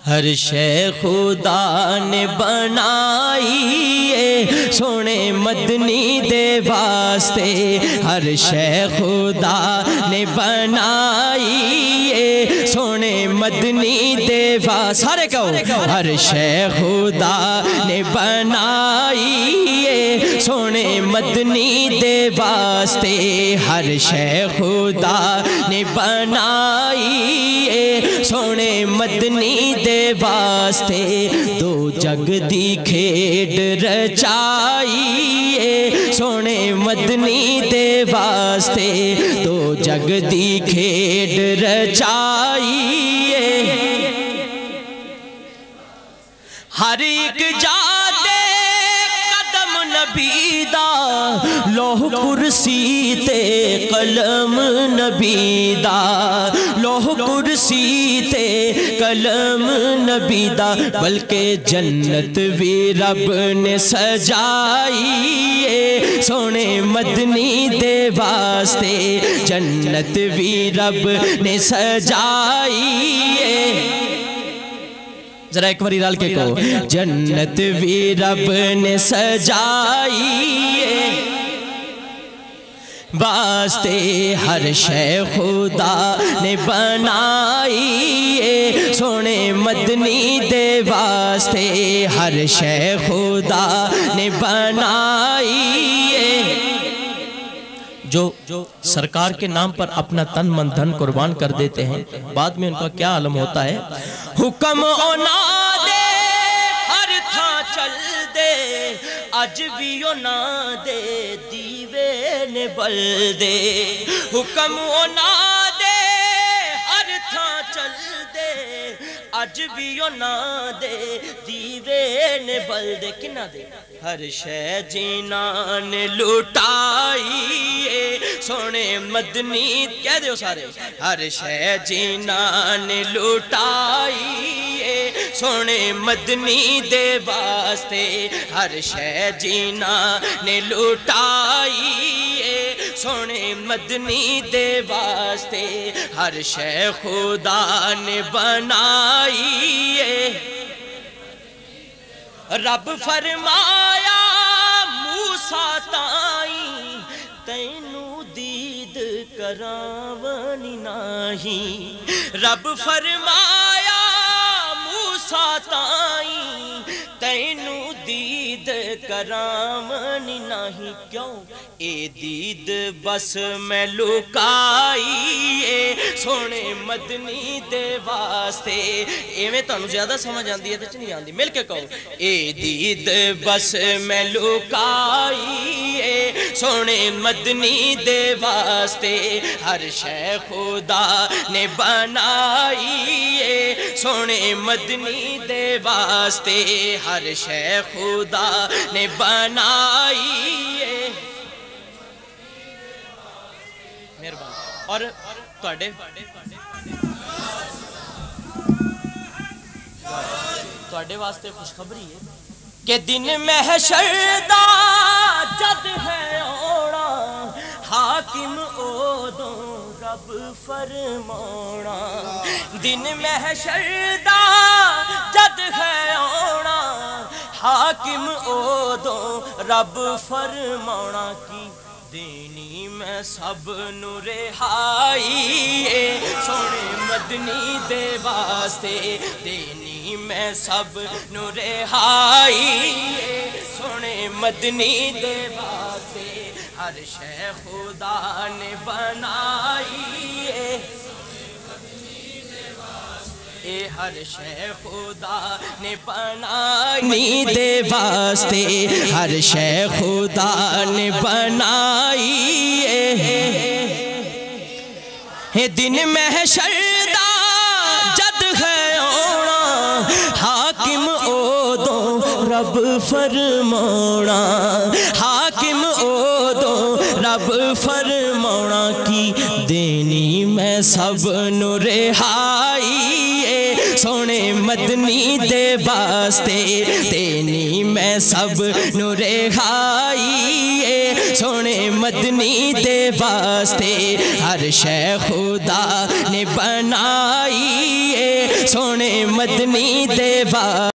ہر شے خدا نے بنائی ہے سونے مدنی دے واسطے، ہر شے خدا نے بنائی ہے سونے مدنی دے واسطے، سارے کہو ہر شے خدا نے بنائی ہے سونے مدنی دے واسطے، ہر شے خدا نے بنائی ہے سونے مدنی دے واسطے، دو جگ دی کھیڈ رچائی ہے سونے مدنی دے واسطے، دو جگ دی کھیڈ رچائی ہے، ہر ایک جاتے قدم نبی دا، لوح کرسی تے قلم نبی دا، لوح کرسی تے قلم نبی دا، بلکہ جنت بھی رب نے سجائی ہے سونے مدنی دے واسطے، جنت بھی رب نے سجائی ہے، ذرا ایک باری رال کے کہو جنت بھی رب نے سجائی ہے، واسطے ہر شے خدا نے بنائی ہے سونے مدنی دے واسطے، ہر شے خدا نے بنائی ہے، جو سرکار کے نام پر اپنا تن من دھن قربان کر دیتے ہیں، بعد میں ان کا کیا عالم ہوتا ہے، حکم اونا دے ہر تھا چل دے، اج بھی اونا دے دیوے نے بل دے، حکم اونا دے ہر تھا چل دے، اج بھی اونا دے دیوے نے بل دے، کنہ دے ہر شے جینا نے لٹائی ہے سونے مدنی، کہہ دیو سارے ہر شے جینا نے لٹائی ہے سونے مدنی دے واسطے، ہر شے جینا نے لٹائی ہے سونے مدنی دے واسطے، ہر شے خدا نے بنائی ہے، رب فرمایا موسیٰ تائیں تینو دید کراونی ناہی، رب فرمایا موسیٰ تائیں تینو دید کراونی ناہی، کیوں اے دید بس میں لکائی ہے سونے مدنی دے واسطے، ایویں تانوں زیادہ سمجھ آندی ہے تے نہیں آندی، مل کے کہو اے دید بس میں لکائی ہے سونے مدنی دے واسطے، ہر شے خدا نے بنائی ہے سونے مدنی دے واسطے، ہر شے خدا نے بنائی ہے، مہربان اور تواڈے واسطے خوشخبری ہے کہ دن محشر دا جد ہے اونا، حاکم اودوں رب فرمانا، دن محشر دا جد ہے اونا، حاکم اودوں رب فرمانا، کی دینی میں سب نو رہائی ہے سونے مدنی دے واسطے، دینی میں سب نو رہائی ہے سونے مدنی دے واسطے، ہر شے خدا نے بنائی ہے، ہر شے خدا نے بنائی دے واسطے، ہر شے خدا نے بنائی ہے، دن محشر دا جد ہے اونا، حاکم اودوں رب فرمانا، حاکم اودوں رب فرمانا، کی دینی میں سب نو رہائی سونے مدنی دے واسطے دینی میں سب نو رہائی سونے مدنی دے واسطے ہر شے خدا نے بنائی سونے مدنی دے واسطے